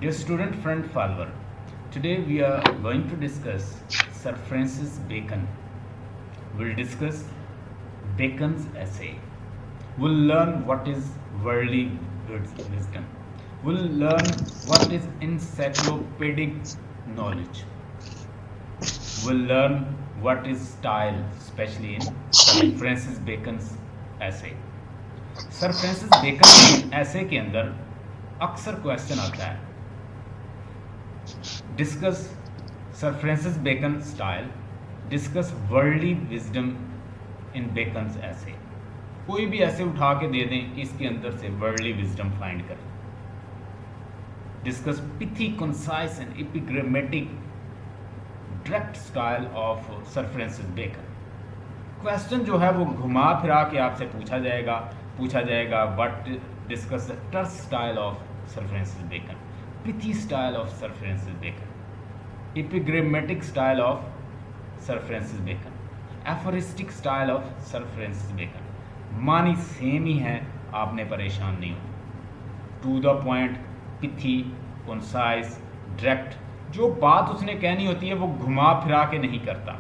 Dear student friend follower, today we are going to discuss Sir Francis Bacon. We'll discuss Bacon's essay. We'll learn what is worldly wisdom. We'll learn what is encyclopedic knowledge. We'll learn what is style, especially in Sir Francis Bacon's essay. Sir Francis Bacon के essay के अंदर अक्सर question आता है, discuss sir Francis Bacon style, discuss worldly wisdom in Bacon's essay. कोई भी ऐसे उठा के दे दें कि इसके अंदर से वर्ल्डली विजडम फाइंड करें। Discuss pithy concise and epigrammatic direct style of sir Francis Bacon. Question जो है वो घुमा फिरा के आपसे पूछा जाएगा what discuss the terse style of sir Francis Bacon, pithy style of sir Francis Bacon, epigrammatic style of sir Francis Bacon, aphoristic style of sir Francis Bacon. मानी सेम ही है, आपने परेशान नहीं हो। To the point, pithy, concise, direct. जो बात उसने कहनी होती है वो घुमा फिरा के नहीं करता।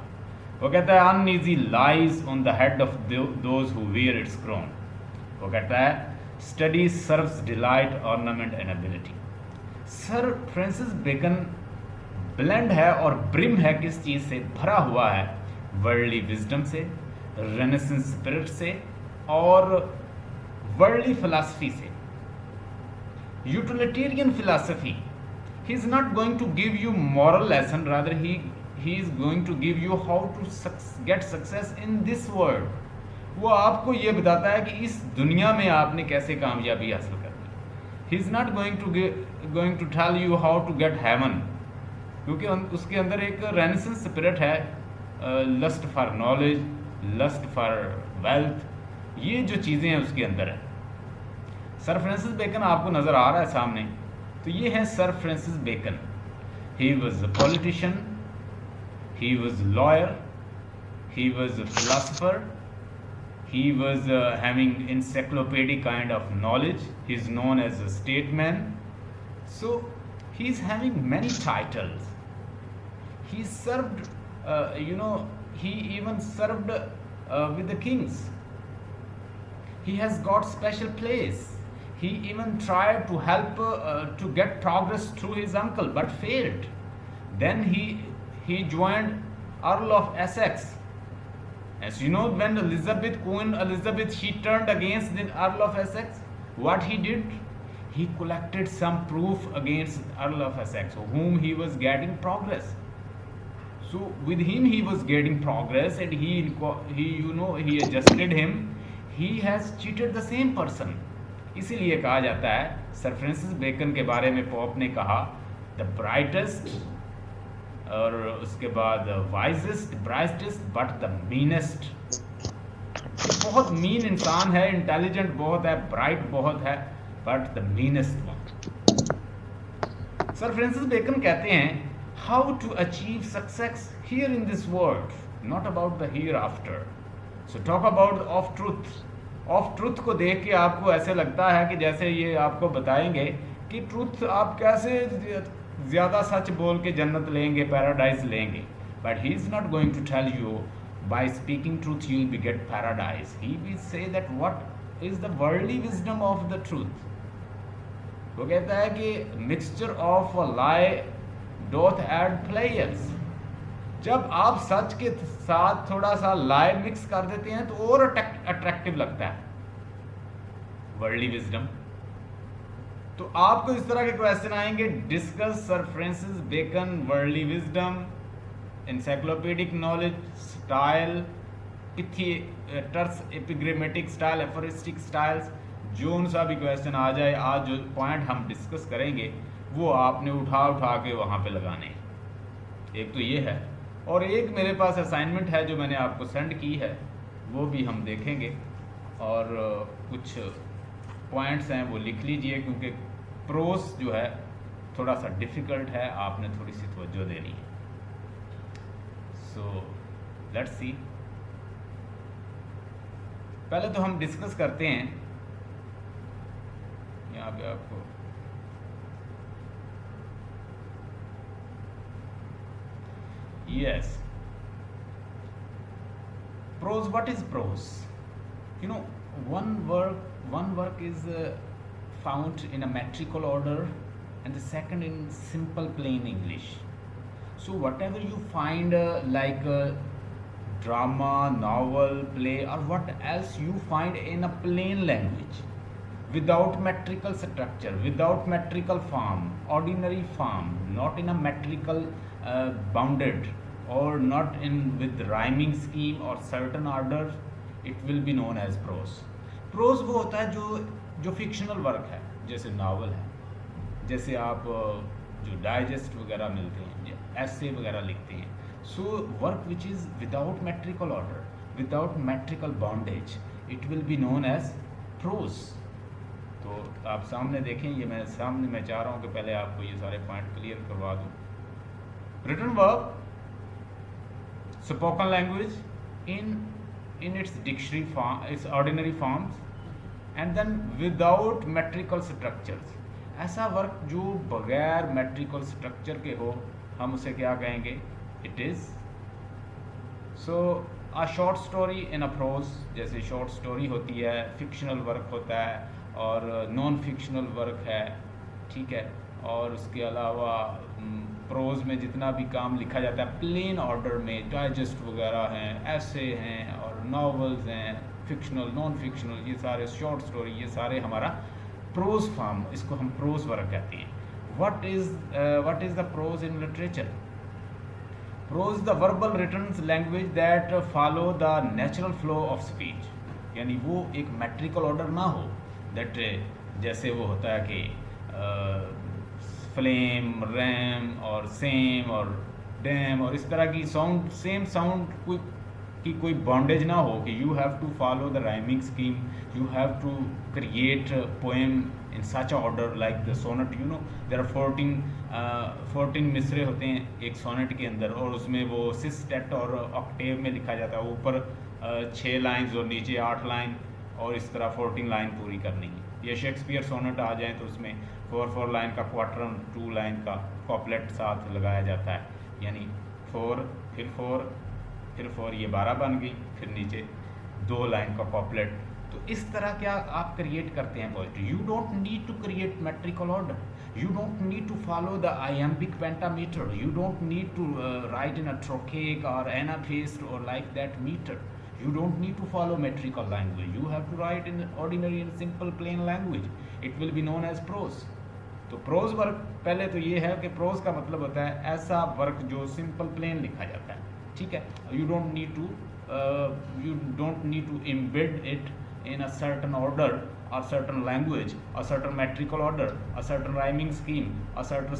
वो कहता है uneasy lies on the head of those who wear its crown. वो कहता है study serves delight ornament and ability. Sir Francis Bacon blend है और ब्रिम है किस चीज़ से भरा हुआ है? वर्ल्डली विजडम से, रेनेसेंस स्पिरिट से और वर्ल्डली फिलॉसफी से। Utilitarian philosophy, he is not going to give you moral lesson, rather he is going to give you how to get success in this world. वो आपको ये बताता है कि इस दुनिया में आपने कैसे कामयाबी हासिल करनी। he is not going to tell you how to get heaven, क्योंकि उसके अंदर एक रेनेसेंस स्पिरिट है, lust for knowledge, lust for wealth, ये जो चीज़ें हैं उसके अंदर है। सर फ्रांसिस बेकन आपको नज़र आ रहा है सामने, तो ये है sir Francis Bacon. He was a politician, he was lawyer, he was a philosopher, he was having encyclopedic kind of knowledge. He is known as a statesman. So he is having many titles. He served, he even served with the kings. He has got special place. He even tried to help to get progress through his uncle, but failed. Then he joined Earl of Essex. As you know, when Queen Elizabeth, she turned against the Earl of Essex, what he did? He collected some proof against Earl of Essex, whom he was getting progress. So with him he was getting progress, and he adjusted him. He has cheated the same person. इसीलिए कहा जाता है sir Francis Bacon के बारे में pop ने कहा the brightest, और उसके बाद wisest, brightest, but the meanest. बहुत मीन इंसान है, इंटेलिजेंट बहुत है, ब्राइट बहुत है, but the meanest one. Sir Francis Bacon कहते हैं how to achieve success here in this world, not about the hereafter. So talk about of truth. Of truth को देख के आपको ऐसे लगता है कि जैसे ये आपको बताएंगे कि ट्रूथ आप कैसे ज़्यादा सच बोल के जन्नत लेंगे, पैराडाइज लेंगे। But he is not going to tell you by speaking truth you will be get paradise. He will say that what is the worldly wisdom of the truth. वो कहता है कि mixture of a lie doth add pleasure. जब आप सच के साथ थोड़ा सा लाई मिक्स कर देते हैं तो और अट्रैक्टिव लगता है वर्ल्डली विजडम। तो आपको इस तरह के क्वेश्चन आएंगे, discuss sir Francis Bacon worldly wisdom, encyclopedic knowledge, style, terse, epigrammatic style, aphoristic styles. जो सा भी क्वेश्चन आ जाए, आज जो पॉइंट हम डिस्कस करेंगे वो आपने उठा के वहाँ पे लगाने हैं। एक तो ये है, और एक मेरे पास असाइनमेंट है जो मैंने आपको सेंड की है, वो भी हम देखेंगे, और कुछ पॉइंट्स हैं वो लिख लीजिए, क्योंकि प्रोस जो है थोड़ा सा डिफ़िकल्ट है, आपने थोड़ी सी तवज्जो देनी है। So let's see. पहले तो हम डिस्कस करते हैं यहाँ पे आपको Yes. Prose, what is prose? You know, one work is found in a metrical order, and the second in simple plain English. So whatever you find like drama, novel, play, or what else you find in a plain language, without metrical structure, without metrical form, ordinary form, not in a metrical bounded, or not in with rhyming scheme or certain order, it will be known as prose. Prose वो होता है जो fictional work है, जैसे novel है, जैसे आप जो डाइजेस्ट वगैरह मिलते हैं, ऐसे वगैरह लिखते हैं. So work which is without metrical order, without metrical bondage, it will be known as prose. तो आप सामने देखें, ये मैं चाह रहा हूँ कि पहले आपको ये सारे पॉइंट क्लियर करवा दूँ. Written work, spoken language in its dictionary form, its ordinary forms, and then without metrical structures. ऐसा वर्क जो बगैर मेट्रिकल स्ट्रक्चर के हो, हम उसे क्या कहेंगे? It is. So a short story in a prose, जैसे शॉर्ट स्टोरी होती है, फिक्शनल वर्क होता है, और नॉन फिक्शनल वर्क है, ठीक है. और उसके अलावा प्रोज में जितना भी काम लिखा जाता है प्लेन ऑर्डर में, डाइजेस्ट वगैरह हैं, ऐसे हैं, और नॉवेल्स हैं, फिक्शनल, नॉन फिक्शनल, ये सारे शॉर्ट स्टोरी, ये सारे हमारा प्रोज फॉर्म, इसको हम प्रोज वर्क कहते हैं. What is the prose in literature? Prose the verbal written language that follow the natural flow of speech. यानी वो एक मेट्रिकल ऑर्डर ना हो, दैट जैसे वो होता है कि फ्लेम, रैम और सेम और डैम, और इस तरह की साउंड, सेम साउंड की कोई बॉन्डेज ना हो, कि you have to follow the rhyming scheme, you have to create poem in such order like the sonnet. You know there are 14 मिसरे होते हैं एक सोनेट के अंदर, और उसमें वो सिस्टेट और ऑक्टेव में लिखा जाता है, ऊपर 6 लाइन्स और नीचे 8 लाइन, और इस तरह 14 लाइन पूरी करनी है. ये शेक्सपियर सोनेट आ जाए तो उसमें 4 लाइन का क्वार्टर, 2 लाइन का कॉपलेट साथ लगाया जाता है, यानी 4 फिर 4 फिर 4, ये 12 बन गई, फिर नीचे 2 लाइन का कॉपलेट. तो इस तरह क्या आप क्रिएट करते हैं poetry. You don't need to create metrical order, you don't need to follow the iambic pentameter, you don't need to write in a trochaic और एनाफेस्ट और like that meter. You don't need to follow metrical language. You have to write in ordinary and simple plain language. It will be known as prose. तो prose work, पहले तो ये है कि pros का मतलब होता है ऐसा वर्क जो सिंपल प्लेन लिखा जाता है, ठीक है. You don't need to embed it in a certain order, a certain language, a certain metrical order, a certain rhyming scheme, a certain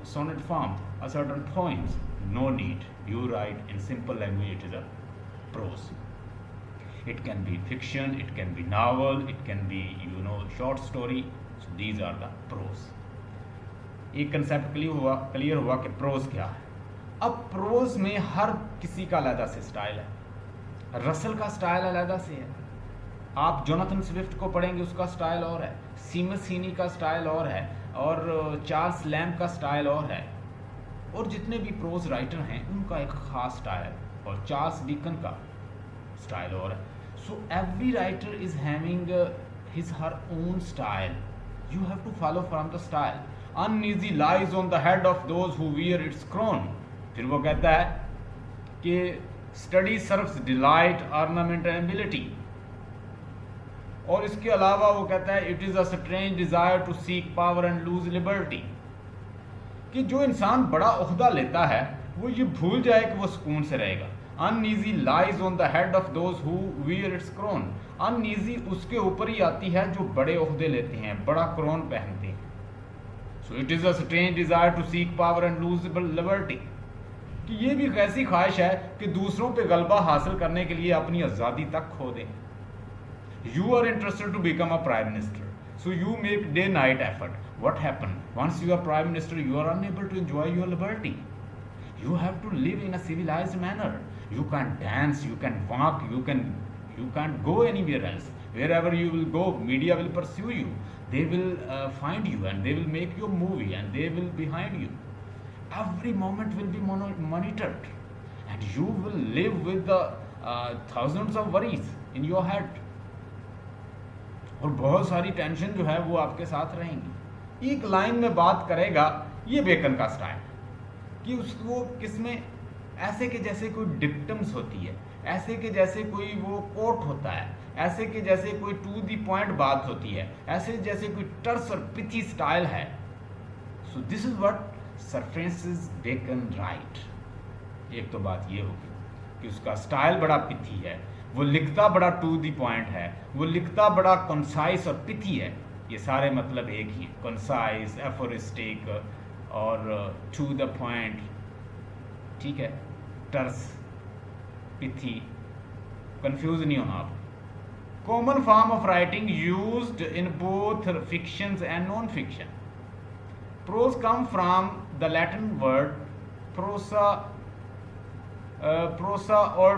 sonnet form, a certain poems. No need. You write in simple language. It is a prose. It can be fiction, it can be novel, it can be, you know, short story. So these are the prose. एक concept clear हुआ कि pros क्या है. अब pros में हर किसी का अलग से स्टाइल है. रसल का स्टाइल अलग से है, आप जोनाथन स्विफ्ट को पढ़ेंगे उसका स्टाइल और है, सीमस हीनी का स्टाइल और है, और चार्ल्स लैम्ब का स्टाइल और है, और जितने भी प्रोज राइटर हैं उनका एक ख़ास स्टाइल, और चार्ल्स डिकन का स्टाइल और है. So every writer is having his her own style. You have to follow from the style. Uneasy lies on the head of those who wear its crown. फिर वो कहता है कि study serves delight, ornament and ability. और इसके अलावा वो कहता है it is a strange desire to seek power and lose liberty. कि जो इंसान बड़ा ओहदा लेता है वो ये भूल जाए कि वो सुकून से रहेगा. Uneasy lies on the head of those who wear its crown. Uneasy उसके ऊपर ही आती है जो बड़े ओहदे लेते हैं, बड़ा क्रोन पहनते हैं. So it is a strange desire to seek power and lose liberty. कि ये भी एक ऐसी ख्वाहिश है कि दूसरों पे गलबा हासिल करने के लिए अपनी आज़ादी तक खो दें. You are interested to become a prime minister, so you make day-night effort. What happened? Once you are prime minister, you are unable to enjoy your liberty. You have to live in a civilized manner. You can dance, you can walk, you can't go anywhere else. Wherever you will go, media will pursue you. They will find you and they will make your movie and they will behind you. Every moment will be monitored. and you will live with the thousands of worries in your head, और बहुत सारी tension जो है वो आपके साथ रहेंगी। एक लाइन में बात करेगा, ये बेकन का स्टाइल कि उसको किसमें ऐसे के जैसे कोई डिक्टम्स होती है, ऐसे के जैसे कोई वो कोट होता है, ऐसे के जैसे कोई टू दी पॉइंट बात होती है, ऐसे जैसे कोई टर्स और पिची स्टाइल है। So this is what sir Francis Bacon write. एक तो बात ये होगी कि उसका स्टाइल बड़ा पिथी है, वो लिखता बड़ा टू दी पॉइंट है, वो लिखता बड़ा कंसाइज और पिथी है। ये सारे मतलब एक ही, कंसाइज, एफोरिस्टिक और टू द पॉइंट, ठीक है, टर्स, पिथी, कंफ्यूज नहीं होना आप। Common form of writing used in both fictions and non fiction. Prose come from the Latin word prosa, prosa और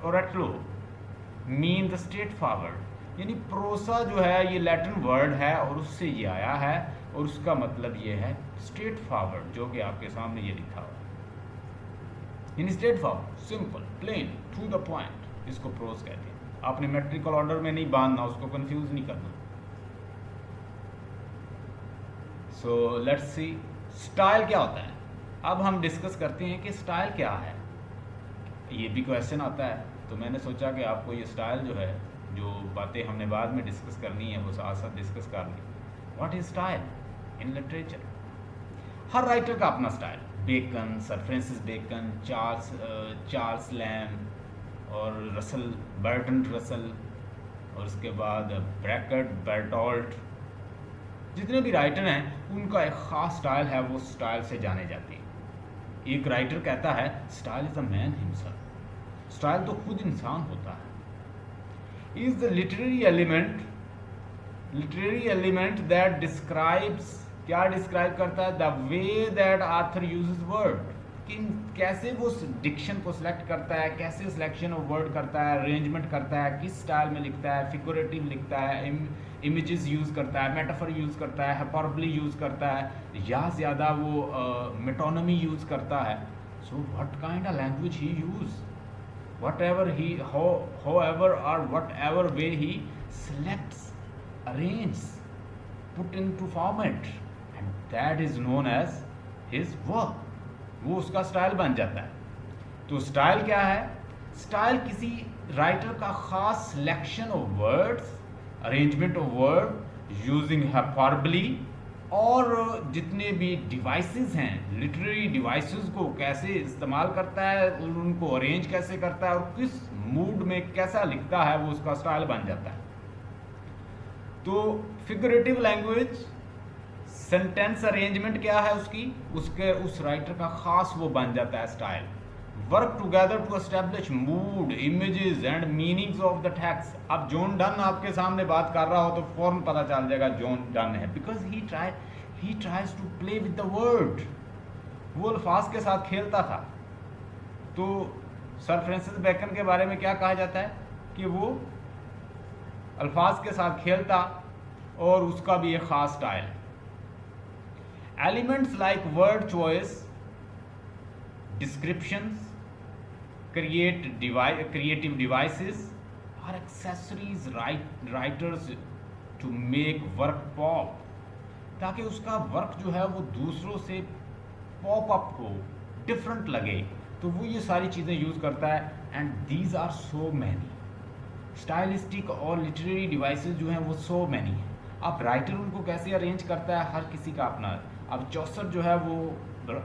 ओरेटलो मीन द स्ट्रेट फॉरवर्ड। यानी prosa जो है ये लैटिन वर्ड है और उससे ये आया है, और उसका मतलब ये है स्ट्रेट फॉरवर्ड, जो कि आपके सामने ये लिखा हुआ है। यानी straight forward, simple, plain, to the point, इसको प्रोज कहते हैं। आपने मेट्रिकल ऑर्डर में नहीं बांधना, उसको कंफ्यूज नहीं करना। सो लेट्स सी स्टाइल क्या होता है। अब हम डिस्कस करते हैं कि स्टाइल क्या है। ये भी क्वेश्चन आता है, तो मैंने सोचा कि आपको ये स्टाइल जो है, जो बातें हमने बाद में डिस्कस करनी है वो साथ साथ डिस्कस कर ली। What is style in literature? हर राइटर का अपना style. Bacon, sir Francis Bacon, Charles Lamb और रसल, बर्टन रसल, और उसके बाद ब्रैकेट, बर्टोल्ट, जितने भी राइटर हैं उनका एक ख़ास स्टाइल है, वो स्टाइल से जाने जाते हैं। एक राइटर कहता है style is a man himself. Style तो खुद इंसान होता है। Is the literary element that describes, क्या डिस्क्राइब करता है? The way that author uses word, कि कैसे वो डिक्शन को सिलेक्ट करता है, कैसे सिलेक्शन ऑफ वर्ड करता है, अरेंजमेंट करता है, किस स्टाइल में लिखता है, फिगरेटिव लिखता है, इमेजेस यूज़ करता है, मेटाफर यूज़ करता है, हाइपरबोली यूज़ करता है, या ज़्यादा वो मेटोनमी यूज़ करता है। So what kind of language he use, whatever he however or whatever way he selects, arranges, put into format, and that is known as his work. वो उसका स्टाइल बन जाता है। तो स्टाइल क्या है? स्टाइल किसी राइटर का खास selection of words, arrangement of word, using hyperbole, और जितने भी डिवाइसेस हैं, लिटरेरी डिवाइसेस को कैसे इस्तेमाल करता है, उनको अरेंज कैसे करता है, और किस मूड में कैसा लिखता है, वो उसका स्टाइल बन जाता है। तो फिगरेटिव लैंग्वेज, सेंटेंस अरेंजमेंट क्या है उसकी, उसके उस राइटर का खास वो बन जाता है style. Work together to establish mood, images and meanings of the text. अब जॉन डन आपके सामने बात कर रहा हो तो फौरन पता चल जाएगा जॉन डन है, because he tries to play with the word. वो अल्फाज के साथ खेलता था। तो सर फ्रांसिस बेकन के बारे में क्या कहा जाता है कि वो अल्फाज के साथ खेलता, और उसका भी एक खास style. Elements like word choice, descriptions, creative devices are accessories writers to make work pop, ताकि उसका वर्क जो है वो दूसरों से पॉप अप हो, डिफरेंट लगे। तो वो ये सारी चीज़ें यूज़ करता है। And these are so many stylistic और लिटरेरी डिवाइसेस जो हैं वो सो मैनी हैं। अब राइटर उनको कैसे अरेंज करता है, हर किसी का अपना। अब चौसर जो है वो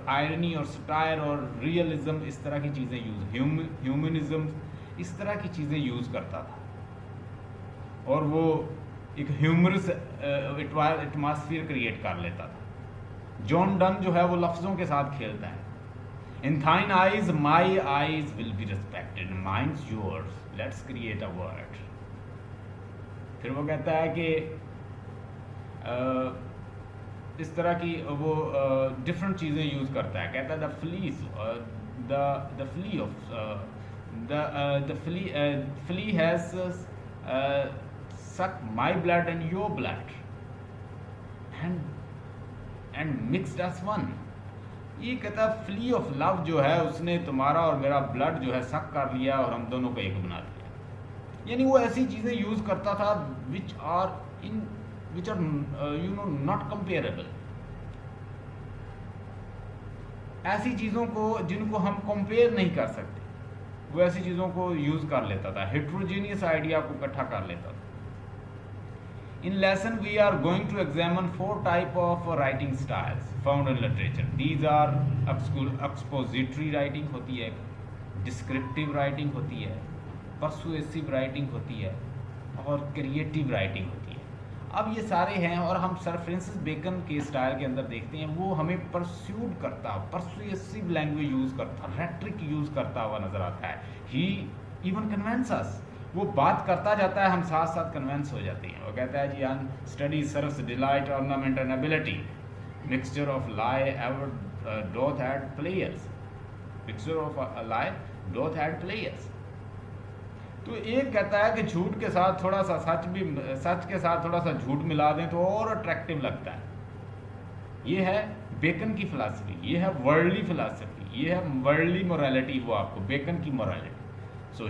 आयरनी और सटायर और रियलिज्म, इस तरह की चीज़ें ह्यूमनिज्म, इस तरह की चीज़ें यूज़ करता था, और वो एक ह्यूमरस एटमॉस्फेयर क्रिएट कर लेता था। जॉन डन जो है वो लफ्ज़ों के साथ खेलता है। In thine eyes my eyes will be respected, minds yours, let's create a word. फिर वो कहता है कि इस तरह की वो डिफरेंट चीज़ें यूज़ करता है। कहता है the flea has suck my blood and your blood and mixed as one। ये कहता है फ्ली ऑफ लव जो है उसने तुम्हारा और मेरा ब्लड जो है सक कर लिया और हम दोनों को एक बना दिया। यानी वो ऐसी चीज़ें यूज़ करता था विच आर नॉट कंपेरेबल, ऐसी चीज़ों को जिनको हम कंपेयर नहीं कर सकते, वो ऐसी चीज़ों को यूज़ कर लेता था, हेट्रोजीनियस आइडिया को इकट्ठा कर लेता था। In lesson we are going to examine 4 type of writing styles found in literature. These are expository writing होती है, descriptive writing होती है, persuasive writing होती है और creative writing होती है। अब ये सारे हैं और हम सर फ्रांसिस बेकन के स्टाइल के अंदर देखते हैं वो हमें परस्यूड करता, परसुएसिव लैंग्वेज यूज़ करता, रेट्रिक यूज़ करता हुआ नज़र आता है। ही इवन कन्वेंस अस, वो बात करता जाता है, हम साथ साथ कन्वेंस हो जाते हैं। वो कहता है जी on study serves delight ornament and ability, mixture of lie ever doth add pleasures, mixture of lie doth add pleasures. तो एक कहता है कि झूठ के साथ थोड़ा सा सच भी, सच के साथ थोड़ा सा झूठ मिला दें तो और अट्रैक्टिव लगता है। ये है बेकन की फिलॉसफी, ये है वर्ल्डली फिलॉसफी, ये है वर्ल्डली मोरालिटी, वो आपको बेकन की morality. So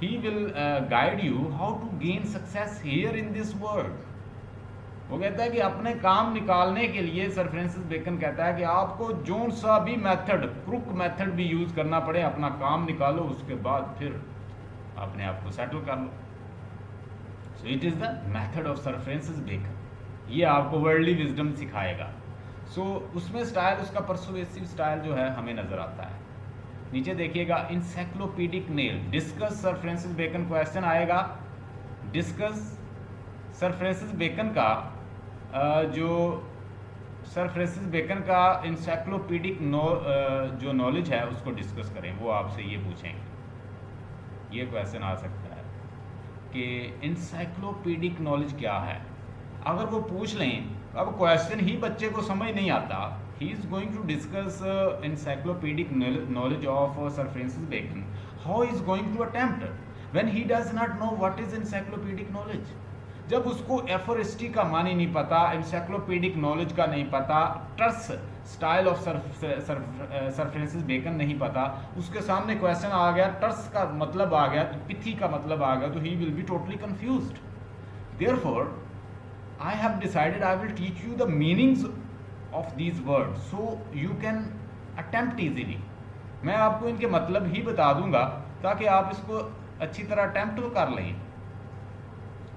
he will guide you how to gain success here in this world। वो कहता है कि अपने काम निकालने के लिए सर फ्रांसिस बेकन कहता है कि आपको जो सा भी मेथड, क्रुक मेथड भी यूज़ करना पड़े, अपना काम निकालो, उसके बाद फिर अपने आप को सेटल कर लो। So it is the method of sir Francis Bacon, ये आपको वर्ल्डली विजडम सिखाएगा। सो उसमें स्टाइल, उसका परसुएसिव स्टाइल जो है हमें नज़र आता है। नीचे देखिएगा इंसाइक्लोपीडिक नेल, discuss sir Francis Bacon, question आएगा डिस्कस सर फ्रांसिस बेकन का जो सर फ्रांसिस बेकन का इंसाइक्लोपीडिक जो नॉलेज है उसको डिस्कस करें। वो आपसे ये पूछेंगे, ये क्वेश्चन आ सकता है कि इंसाइक्लोपीडिक नॉलेज क्या है। अगर वो पूछ लें, अब क्वेश्चन ही बच्चे को समझ नहीं आता, he is going to discuss encyclopedic knowledge of Sir Francis Bacon. How he is going to attempt when he does not know what is encyclopedic knowledge? जब उसको एफोरिस्टी का मानी नहीं पता, encyclopedic knowledge का नहीं पता, terse style of sir Francis Bacon नहीं पता, उसके सामने क्वेश्चन आ गया, टर्स का मतलब आ गया, पिथी का मतलब आ गया, तो he will be totally confused. Therefore, I have decided I will teach you the meanings of these words so you can attempt easily। मैं आपको इनके मतलब ही बता दूंगा ताकि आप इसको अच्छी तरह अटेम्प्ट कर लें।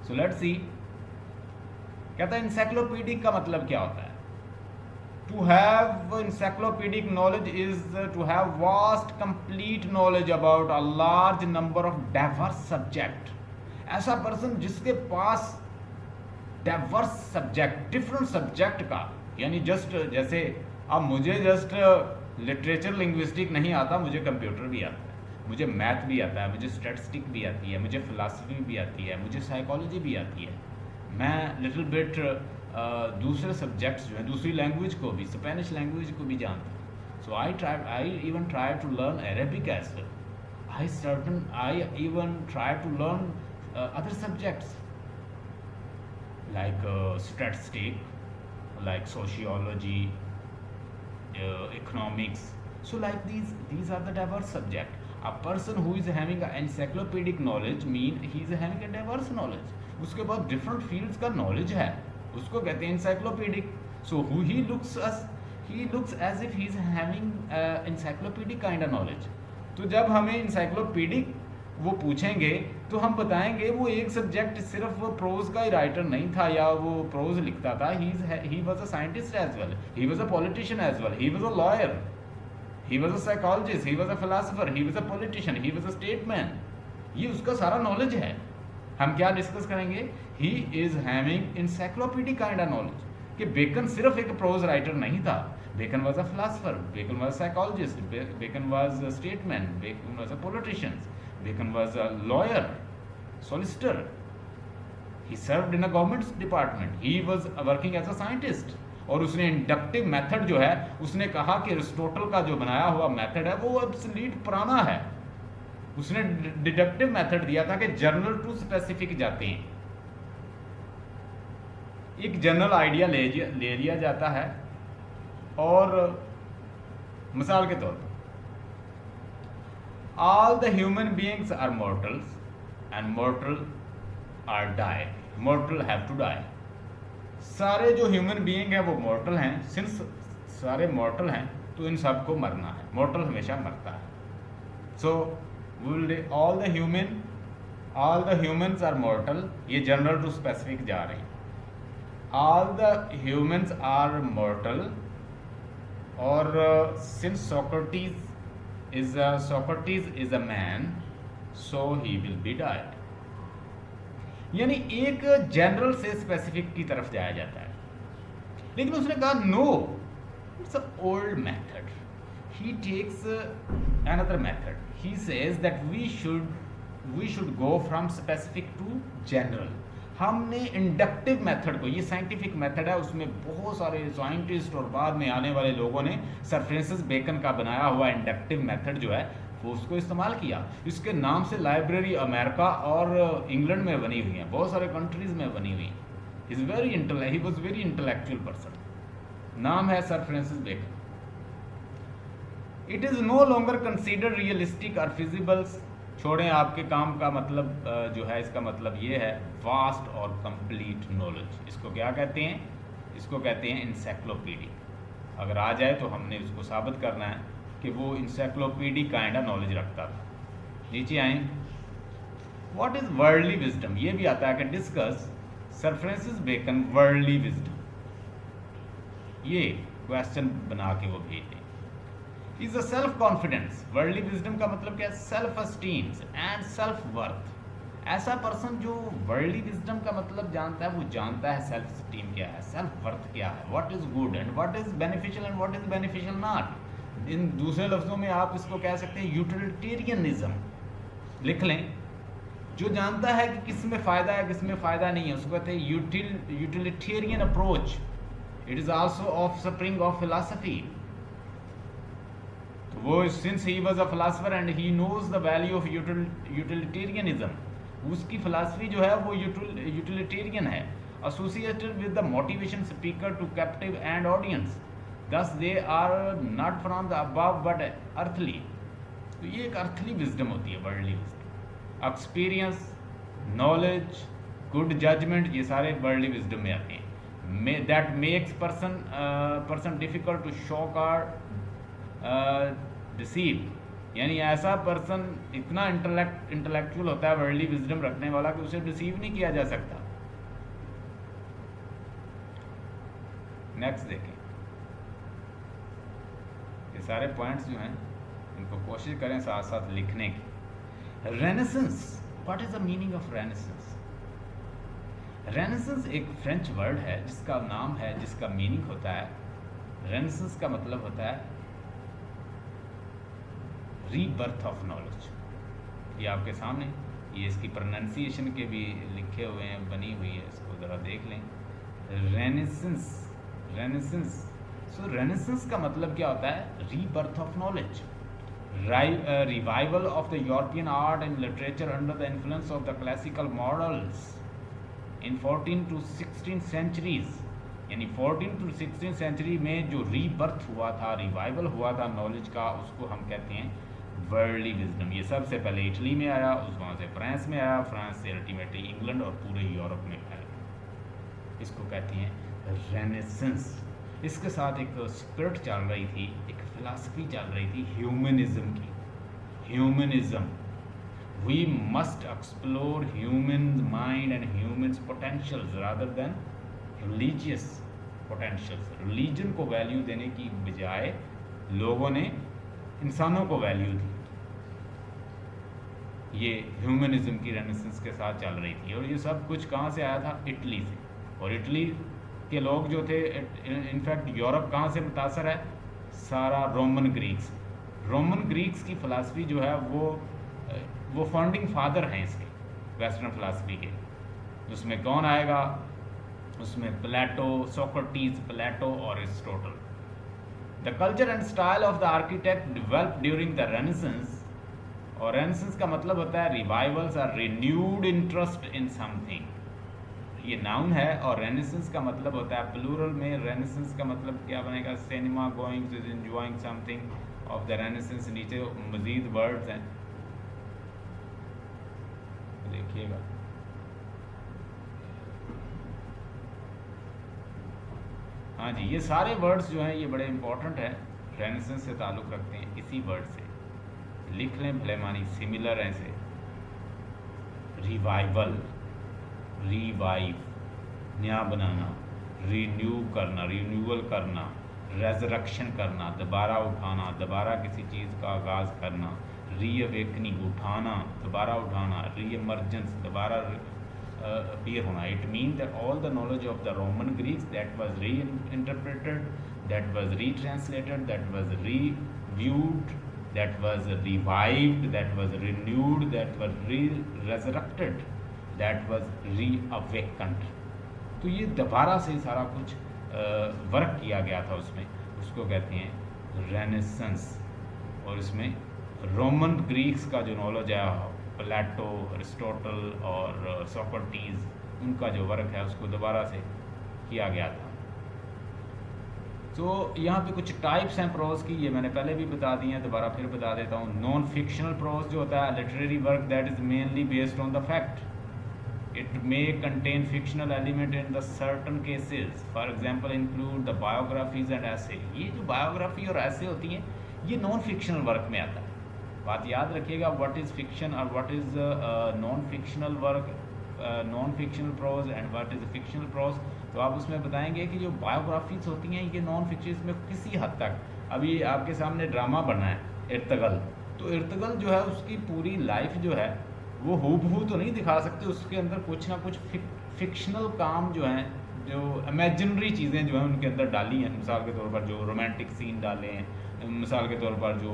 सो लेट्स सी, कहता है इंसाइक्लोपीडिक का मतलब क्या होता है। To have encyclopedic knowledge is to have vast complete knowledge about a large number of diverse subject. ऐसा पर्सन जिसके पास डाइवर्स सब्जेक्ट, डिफरेंट सब्जेक्ट का, यानी जस्ट जैसे अब मुझे जस्ट लिटरेचर लिंग्विस्टिक नहीं आता, मुझे कंप्यूटर भी आता है, मुझे मैथ भी आता है, मुझे स्टैटिस्टिक भी आती है, मुझे फिलॉसफी भी आती है, मुझे साइकोलॉजी भी आती है, मैं लिटिल बिट दूसरे सब्जेक्ट्स जो हैं, दूसरी लैंग्वेज को भी, स्पेनिश लैंग्वेज को भी जानता हूँ। So I even try to learn Arabic as well, I even try to learn other subjects like statistic, like sociology, economics. So like these are the diverse subject. A person who is having an encyclopedic knowledge mean he is having a diverse knowledge. उसके बाद different fields का knowledge है, उसको कहते हैं encyclopedic. So who he looks as if he is having encyclopedic kind of knowledge. तो जब हमें encyclopedic वो पूछेंगे तो हम बताएंगे वो एक सब्जेक्ट सिर्फ वो प्रोज का ही राइटर नहीं था या वो प्रोज लिखता था, he was a scientist as well, he was a politician as well, he was a lawyer, he was a psychologist, he was a philosopher, he was a politician, he was a statesman. ये उसका सारा knowledge है। हम क्या discuss करेंगे, he is having encyclopedic kind of knowledge, कि Bacon सिर्फ एक प्रोज राइटर नहीं था, Bacon was a philosopher, Bacon was a psychologist, Bacon was a statesman, Bacon was a politician, Bacon was a lawyer, solicitor. He served in a government department. He was working as a scientist. और उसने inductive method जो है, उसने कहा कि Aristotle का जो बनाया हुआ मेथड है वो ऑब्सोलीट पुराना है। उसने डिडक्टिव मेथड दिया था कि जर्नल टू स्पेसिफिक जाते हैं, एक जनरल आइडिया ले लिया जाता है और मिसाल के तौर पर all the human beings are mortals and mortal are die, mortal have to die. सारे जो ह्यूमन बीइंग हैं वो मॉर्टल हैं, सिंस सारे मॉर्टल हैं तो इन सबको मरना है, मॉर्टल हमेशा मरता है. So all the humans are mortal, ये जनरल टू स्पेसिफिक जा रही है. All the humans are mortal, और since Socrates is a man, so he will be died. यानी एक जनरल से स्पेसिफिक की तरफ जाया जाता है. लेकिन उसने कहा no, it's a old method. He takes another method. He says that we should go from specific to general. हमने इंडक्टिव मेथड को, ये साइंटिफिक मेथड है, उसमें बहुत सारे साइंटिस्ट और बाद में आने वाले लोगों ने सर फ्रांसिस बेकन का बनाया हुआ इंडक्टिव मेथड जो है वो उसको इस्तेमाल किया. इसके नाम से लाइब्रेरी अमेरिका और इंग्लैंड में बनी हुई हैं, बहुत सारे कंट्रीज में बनी हुई हैं. He was very intellectual person. नाम है sir Francis Bacon. It is no longer considered realistic और फिजिबल. छोड़ें, आपके काम का मतलब जो है, इसका मतलब ये है वास्ट और कंप्लीट नॉलेज. इसको क्या कहते हैं? इसको कहते हैं इंसाइक्लोपीडिया. अगर आ जाए तो हमने उसको साबित करना है कि वो इंसाइक्लोपीडिया काइंड ऑफ नॉलेज रखता था. नीचे आए, व्हाट इज वर्ल्डली विजडम. ये भी आता है कि discuss sir Francis Bacon worldly wisdom. ये क्वेश्चन बना के वो भेजते हैं. Is a self confidence. Worldly wisdom का मतलब क्या है? Self esteem and self worth. ऐसा पर्सन जो वर्ल्डली विजडम का मतलब जानता है, वो जानता है सेल्फ एस्टीम क्या है, सेल्फ वर्थ क्या है, what is good and what is beneficial and what is beneficial not. इन दूसरे लफ्जों में आप इसको कह सकते हैं यूटिलिटेरियनिज्म. लिख लें. जो जानता है कि किस में फ़ायदा है किस में फ़ायदा नहीं है, उसको कहते हैं utilitarian approach. It is also offspring of philosophy. वो since he was a philosopher and he knows the value of utilitarianism. उसकी फिलासफी जो है वो यूटिलिटेरियन है, associated with the motivation speaker to captive and audience. Thus they are not from the above but earthly. तो ये एक earthly wisdom होती है, worldly wisdom. Experience, knowledge, good judgement, ये सारे वर्ल्डली विजडम में आते हैं. That makes person difficult to shock और डिसीव. यानी ऐसा पर्सन इतना इंटेलेक्चुअल होता है वर्ल्डली विजडम रखने वाला कि उसे डिसीव नहीं किया जा सकता. नेक्स्ट देखें. ये सारे पॉइंट्स जो हैं इनको कोशिश करें साथ साथ लिखने की. Renaissance. What is the meaning of renaissance? Renaissance एक फ्रेंच वर्ड है जिसका नाम है, जिसका मीनिंग होता है, रेनेसेंस का मतलब होता है रीबर्थ ऑफ नॉलेज. ये आपके सामने, ये इसकी प्रोनाउंसिएशन के भी लिखे हुए हैं, बनी हुई है, इसको ज़रा देख लें. रेनेसेंस. सो रेनेसेंस का मतलब क्या होता है? Rebirth of knowledge. Revival of the European art and literature under the influence of the classical models in 14 to 16 centuries. यानी 14 to 16 सेंचुरी में जो रीबर्थ हुआ था, रिवाइवल हुआ था नॉलेज का, उसको हम कहते हैं वर्ल्डली विजडम. ये सबसे पहले इटली में आया, उस वहाँ से फ्रांस में आया, फ्रांस से अल्टीमेटली इंग्लैंड और पूरे यूरोप में फैला. इसको कहते हैं रेनेसेंस. इसके साथ एक स्पिरिट चल रही थी, एक फिलॉसफी चल रही थी ह्यूमनिज्म की. Humanism. We must explore human mind and humans potentials rather than religious potentials. Religion को वैल्यू देने की बजाय लोगों ने इंसानों को वैल्यू दी. ये ह्यूमनिज्म की रेनेसेंस के साथ चल रही थी. और ये सब कुछ कहाँ से आया था? इटली से. और इटली के लोग जो थे, इनफैक्ट यूरोप कहाँ से मुतासर है? सारा रोमन ग्रीक्स. रोमन ग्रीक्स की फ़िलासफ़ी जो है वो फाउंडिंग फादर हैं इसके वेस्टर्न फ़िलासफ़ी के. उसमें कौन आएगा? उसमें प्लेटो, सोक्रेटिस, प्लेटो और Aristotle. The culture and style of the architect develop during the Renaissance. और रेनेसेंस का मतलब होता है revivals are renewed interest in something. ये नाउन है, और रेनेसेंस का मतलब होता है प्लूरल में, रेनेसेंस का मतलब क्या बनेगा, cinema going is enjoying something of the renaissance. नीचे मजीद वर्ड्स हैं, देखिएगा। हाँ जी, ये सारे वर्ड्स जो हैं ये बड़े इंपॉर्टेंट हैं, रेनेसेंस से ताल्लुक़ रखते हैं इसी वर्ड से। लिख लें भलेमानी, सिमिलर ऐसे रिवाइवल, रिवाइव नया बनाना, रीन्यू करना, रीन्यूअल करना, रेजरक्शन करना, दोबारा उठाना, दोबारा किसी चीज़ का आगाज़ करना, रीअवेकनिंग उठाना, दोबारा उठाना, रीएमर्जेंस दोबारा अपीयर होना। It mean that all the knowledge of the Roman Greeks that was reinterpreted, that was retranslated, that was reviewed, that was revived, that was renewed, that was resurrected, that was reawakened। तो ये दोबारा से सारा कुछ work किया गया था उसमें, उसको कहते हैं रेनेसेंस। और इसमें रोमन ग्रीक्स का जो नॉलेज है, प्लेटो, अरिस्टोटल और सोक्रेटिस, उनका जो वर्क है उसको दोबारा से किया गया था। तो यहाँ पे कुछ टाइप्स हैं प्रोज की, ये मैंने पहले भी बता दी हैं, दोबारा फिर बता देता हूँ। नॉन फिक्शनल प्रोज जो होता है, literary work that is mainly based on the fact. It may contain fictional element in the certain cases, for example include the biographies and ऐसे। ये जो बायोग्राफी और ऐसे होती हैं ये नॉन फिक्शनल वर्क में आता है। बात याद रखिएगा, व्हाट इज़ फिक्शन और what is non fictional work, non fictional prose and what is fictional prose. तो आप उसमें बताएंगे कि जो बायोग्राफीज होती हैं ये नॉन फिक्शन, इसमें किसी हद तक, अभी आपके सामने ड्रामा बना है इर्तगल, तो इर्तगल जो है उसकी पूरी लाइफ जो है वो हूबहू तो नहीं दिखा सकते, उसके अंदर कुछ ना कुछ फिक्शनल काम जो हैं, जो इमेजिनरी चीज़ें जो हैं उनके अंदर डाली हैं। मिसाल के तौर पर जो रोमांटिक सीन डाले हैं, मिसाल के तौर पर जो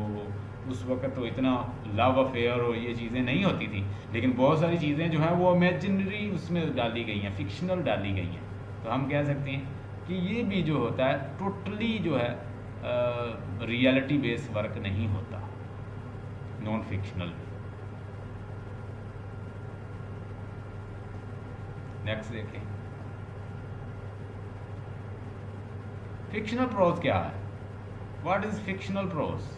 उस वक्त तो इतना लव अफेयर और ये चीज़ें नहीं होती थी, लेकिन बहुत सारी चीज़ें जो हैं वो इमेजिनरी उसमें डाली गई हैं, फिक्शनल डाली गई हैं। तो हम कह सकते हैं कि ये भी जो होता है टोटली जो है रियलिटी बेस्ड वर्क नहीं होता, नॉन फिक्शनल। नेक्स्ट देखें, फिक्शनल प्रोज क्या है? What is fictional prose?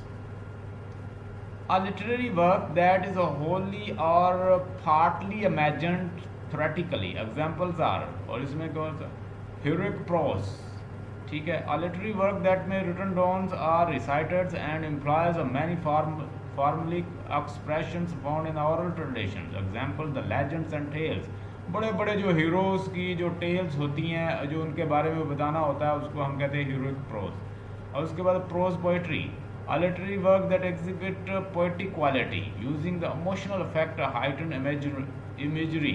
A literary work that is wholly or partly imagined theoretically. Examples are, और इसमें कौन सा, heroic prose, ठीक है। A literary work that may written down are recited and implies a many formally expressions found in oral traditions. Example, the legends and tales. बड़े बड़े जो heroes की जो टेल्स होती हैं, जो उनके बारे में बताना होता है, उसको हम कहते हैं heroic prose। और उसके बाद prose poetry, a literary work that exhibit poetic quality using the emotional effect, heightened imagery,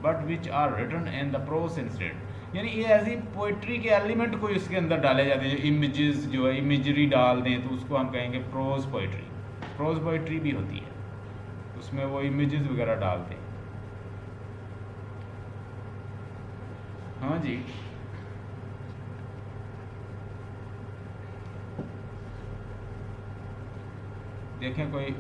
but which are written in the prose instead। यानी ये ऐसी पोइट्री के एलिमेंट को इसके अंदर डाले जाते हैं, इमेजेस जो है इमेजरी डाल दें, तो उसको हम कहेंगे प्रोज पोइट्री। प्रोज पोइट्री भी होती है, उसमें वो इमेजेस वगैरह डालते हैं। हाँ जी, देखें कोई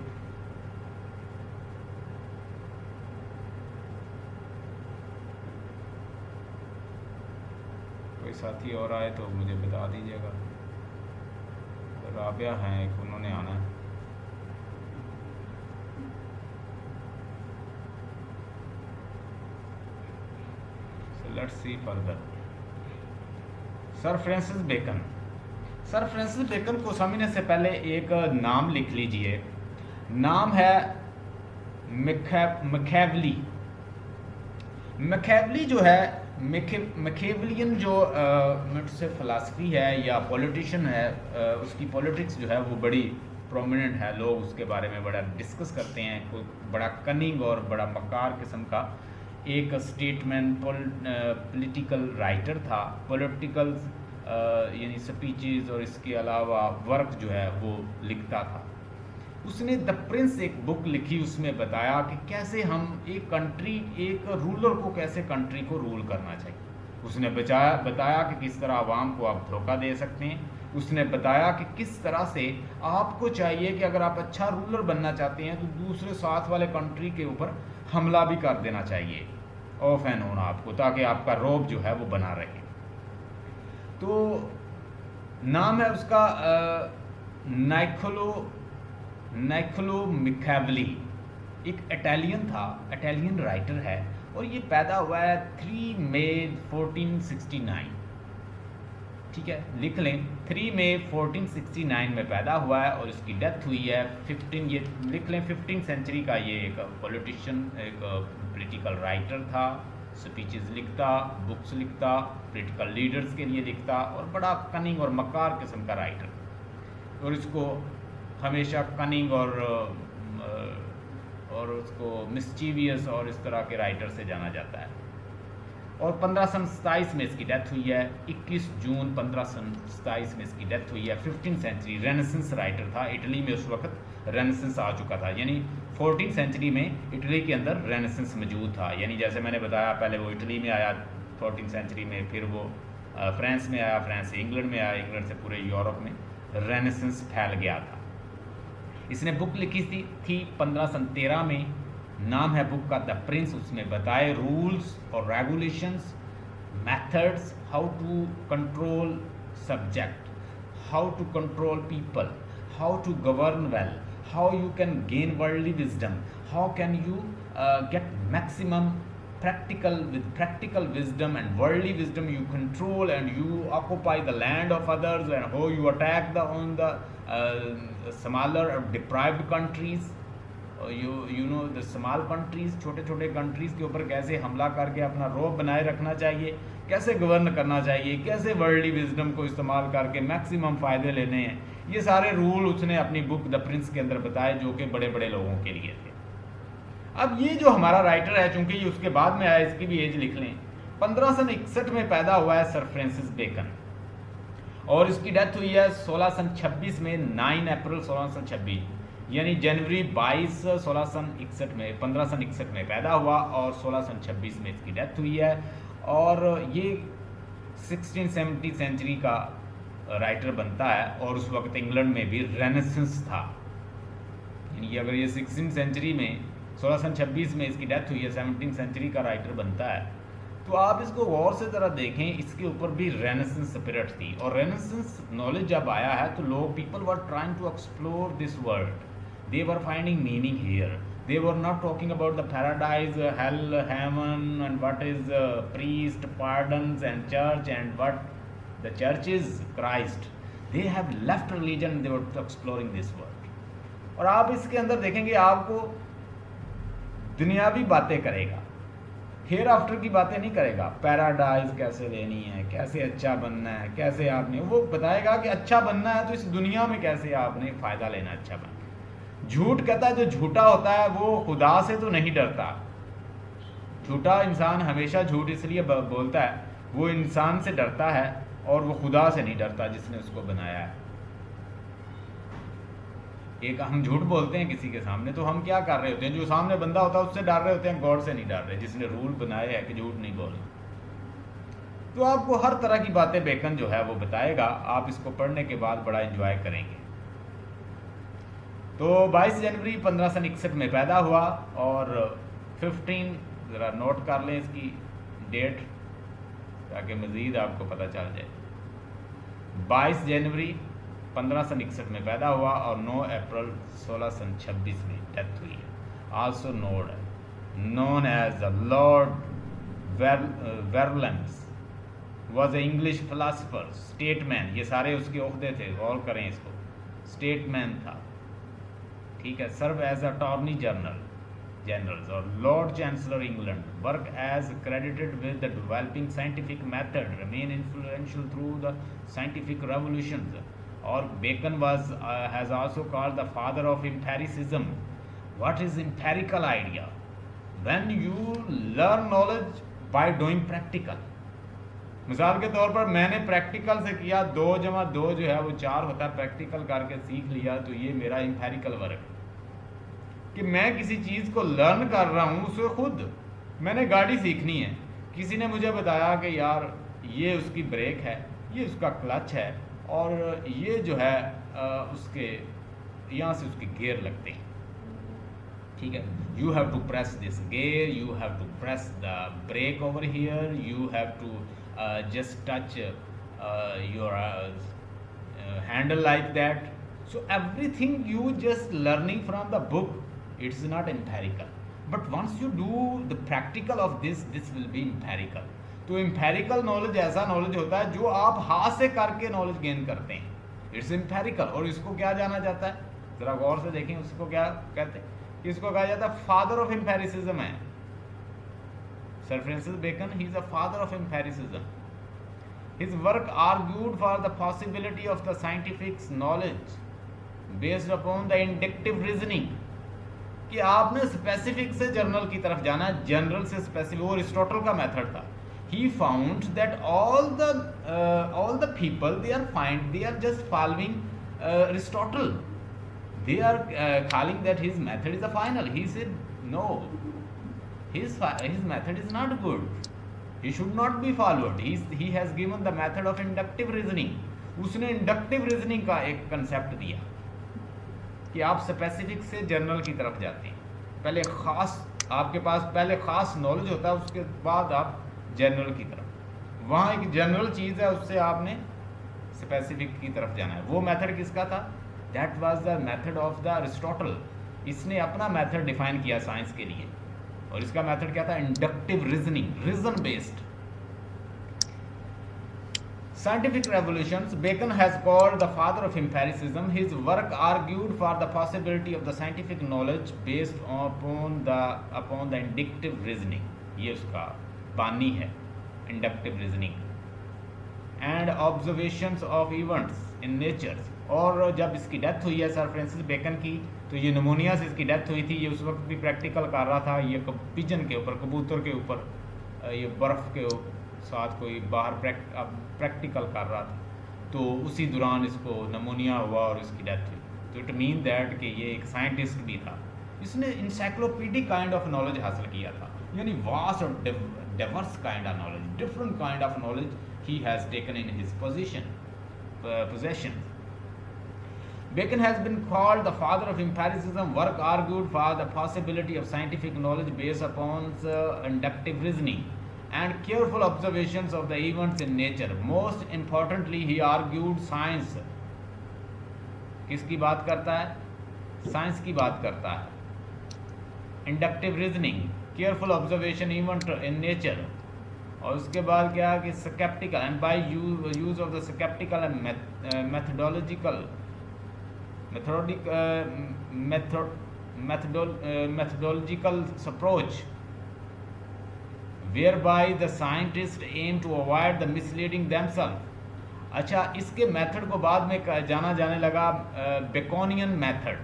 साथी और आए तो मुझे बता दीजिएगा। राबिया हैं एक, उन्होंने आना है। So let's see further। Sir Francis Bacon. Sir Francis Bacon को समझने से पहले एक नाम लिख लीजिए, नाम है मैकियावेली। मैकियावेली जो है, मैकियावेलियन जो से फ़िलासफ़ी है या पॉलिटिशियन है, उसकी पॉलिटिक्स जो है वो बड़ी प्रोमिनेंट है, लोग उसके बारे में बड़ा डिस्कस करते हैं। कोई बड़ा कनिंग और बड़ा मकार किस्म का एक स्टेटमैन, पॉलिटिकल राइटर था, पॉलिटिकल यानी स्पीचेस और इसके अलावा वर्क जो है वो लिखता था। उसने द प्रिंस एक बुक लिखी, उसमें बताया कि कैसे हम एक कंट्री, एक रूलर को कैसे कंट्री को रूल करना चाहिए। उसने बताया कि किस तरह आवाम को आप धोखा दे सकते हैं। उसने बताया कि किस तरह से आपको चाहिए कि अगर आप अच्छा रूलर बनना चाहते हैं तो दूसरे साथ वाले कंट्री के ऊपर हमला भी कर देना चाहिए। ऑफ एंड ऑन आपको, ताकि आपका रोब जो है वो बना रहे। तो नाम है उसका नाइकोलो मिकावेली, एक इटालियन था, इटालियन राइटर है, और ये पैदा हुआ है 3 मई 1469। ठीक है, लिख लें 3 मई 1469 में पैदा हुआ है और इसकी डेथ हुई है 15, ये लिख लें 15 सेंचुरी का। ये एक पॉलिटिशियन, एक पॉलिटिकल राइटर था, स्पीचेस लिखता, बुक्स लिखता, पॉलिटिकल लीडर्स के लिए लिखता, और बड़ा कनिंग और मक्कार किस्म का राइटर। और इसको हमेशा कनिंग और उसको मिस्चीवियस और इस तरह के राइटर से जाना जाता है। और 1527 में इसकी डेथ हुई है, 21 जून 1527 में इसकी डेथ हुई है। 15 सेंचुरी रेनेसेंस राइटर था, इटली में उस वक्त रेनेसेंस आ चुका था, यानी 14 सेंचुरी में इटली के अंदर रेनेसेंस मौजूद था। यानी जैसे मैंने बताया, पहले वो इटली में आया 14 सेंचुरी में, फिर वो फ्रांस में आया, फ्रांस से इंग्लैंड में आया, इंग्लैंड से पूरे यूरोप में रेनेसेंस फैल गया था। इसने बुक लिखी थी 1513 में, नाम है बुक का द प्रिंस। उसमें बताए रूल्स और regulations, methods, how to control subject, how to control people, how to govern well, how you can gain worldly wisdom, how can you get maximum with practical wisdom and worldly wisdom you control and you occupy the land of others, and how you attack on the smaller or deprived countries, you know the small countries, छोटे छोटे countries के ऊपर कैसे हमला करके अपना रोब बनाए रखना चाहिए, कैसे गवर्न करना चाहिए, कैसे वर्ल्डली विजडम को इस्तेमाल करके मैक्सिमम फ़ायदे लेने हैं। ये सारे रूल उसने अपनी बुक द प्रिंस के अंदर बताए, जो कि बड़े बड़े लोगों के लिए थे। अब ये जो हमारा राइटर है, चूंकि ये उसके बाद में आया, इसकी भी एज लिख लें। 1561 में पैदा हुआ है सर फ्रांसिस बेकन, और इसकी डेथ हुई है 1626 में, 9 अप्रैल 1626, यानी जनवरी 22 1661 में, 1561 में पैदा हुआ और 1626 में इसकी डेथ हुई है। और ये 1670 सेंचुरी का राइटर बनता है, और उस वक्त इंग्लैंड में भी रेनेसेंस था। यानी अगर ये 16 सेंचुरी में 1626 में इसकी डेथ हुई है, 17 सेंचुरी का राइटर बनता है, तो आप इसको गौर से ज़रा देखें, इसके ऊपर भी रेनेसेंस स्पिरिट थी। और रेनेसेंस नॉलेज जब आया है तो लोग, people were trying to explore this world, they were finding meaning here. They were not talking about the paradise, hell, heaven, and what is priest, pardons, and church, and what the church is Christ. They have left religion and they were exploring this world. और आप इसके अंदर देखेंगे, आपको दुनियावी बातें करेगा, hair after की बातें नहीं करेगा। पैराडाइज कैसे लेनी है, कैसे अच्छा बनना है, कैसे आपने, वो बताएगा कि अच्छा बनना है तो इस दुनिया में कैसे आपने फ़ायदा लेना, अच्छा बनना। झूठ कहता है, जो झूठा होता है वो खुदा से तो नहीं डरता। झूठा इंसान हमेशा झूठ इसलिए बोलता है, वो इंसान से डरता है और वो खुदा से नहीं डरता जिसने उसको बनाया है। एक हम झूठ बोलते हैं किसी के सामने, तो हम क्या कर रहे होते हैं, जो सामने बंदा होता है उससे डर रहे होते हैं, गॉड से नहीं डर रहे, जिसने रूल बनाए हैं कि झूठ नहीं बोलना। तो आपको हर तरह की बातें बेकन जो है वो बताएगा, आप इसको पढ़ने के बाद बड़ा एंजॉय करेंगे। तो 22 जनवरी 1561 में पैदा हुआ, और 15 ज़रा नोट कर लें इसकी डेट, ताकि मज़ीद आपको पता चल जाए। 22 जनवरी 1561 में पैदा हुआ और 9 अप्रैल 1626 में डेथ हुई है। Also known as the Lord Verulam, was a English philosopher, statesman, ये सारे उसके ओहदे थे, गौर करें इसको, स्टेटमैन था, ठीक है। सर्व एज अटॉर्नी जनरल्स और Lord Chancellor England, work as credited with the developing scientific method, remain influential through the scientific revolutions. और Bacon was has also called the father of empiricism. What is empirical idea? When you learn knowledge by doing practical. मिसाल के तौर पर मैंने practical से किया, 2 + 2 जो है वो 4 होता है, प्रैक्टिकल करके सीख लिया, तो ये मेरा एम्पेरिकल वर्क है कि मैं किसी चीज़ को लर्न कर रहा हूँ। उससे खुद मैंने गाड़ी सीखनी है, किसी ने मुझे बताया कि यार ये उसकी ब्रेक है, ये उसका क्लच है, और ये जो है उसके यहाँ से उसके गियर लगते हैं, ठीक है, you have to press this gear, you have to press the brake over here, you have to just touch your handle like that. So everything you just learning from the book, it's not empirical, but once you do the practical of this will be empirical. तो empirical knowledge ऐसा knowledge होता है जो आप हाथ से करके knowledge gain करते हैं, it's empirical. और इसको क्या जाना जाता है, जरा गौर से देखें, उसको क्या कहते हैं, इसको कहा जाता है फादर ऑफ एम्पेरिसिज्म है sir Francis Bacon, he is a father of empiricism. His work argued for the possibility of the scientific knowledge based upon the inductive reasoning. कि आपने स्पेसिफिक से जनरल की तरफ जाना, जनरल से स्पेसिफिक. वो Aristotle का मेथड था. He found that all the people they are just following Aristotle. They are calling that his method is the final. He said no, his method is not good. He should not be followed. He has given the method of inductive reasoning. उसने inductive reasoning का एक concept दिया कि आप specific से general की तरफ जाते हैं. पहले खास आपके पास पहले खास नॉलेज होता है, उसके बाद आप जनरल की तरफ. वहाँ एक जनरल चीज़ है, उससे आपने स्पेसिफिक की तरफ जाना है. वो मेथड किसका था? That was the method of the Aristotle. इसने अपना मेथड डिफाइन किया साइंस के लिए, और इसका मेथड क्या था? Inductive reasoning, reason based. Scientific revolutions, Bacon has called the father of empiricism. His work argued for the possibility of the scientific knowledge based upon the inductive reasoning. ये उसका बानी है, inductive reasoning. And observations of events in nature. और जब इसकी death हुई है sir Francis bacon की, तो ये निमोनिया से इसकी डेथ हुई थी. ये उस वक्त भी प्रैक्टिकल कर रहा था. ये पिजन के ऊपर, कबूतर के ऊपर, ये बर्फ़ के साथ कोई बाहर प्रैक्टिकल कर रहा था. तो उसी दौरान इसको नमोनिया हुआ और इसकी डेथ हुई. तो इट मीन दैट कि ये एक साइंटिस्ट भी था. इसने इंसाइक्लोपीडिक काइंड ऑफ नॉलेज हासिल किया था, यानी वास्ट और Divers kind of knowledge, different kind of knowledge he has taken in his possession. Bacon has been called the father of empiricism. Work argued for the possibility of scientific knowledge based upon inductive reasoning and careful observations of the events in nature. Most importantly, he argued science. किसकी बात करता है? Science की बात करता है. Inductive reasoning, careful observation event in nature, और उसके बाद क्या कि skeptical and by use of the skeptical and methodological approach whereby the scientists aim to avoid the misleading themselves. अच्छा, इसके मेथड को बाद में जाना जाने लगा बेकोनियन मेथड.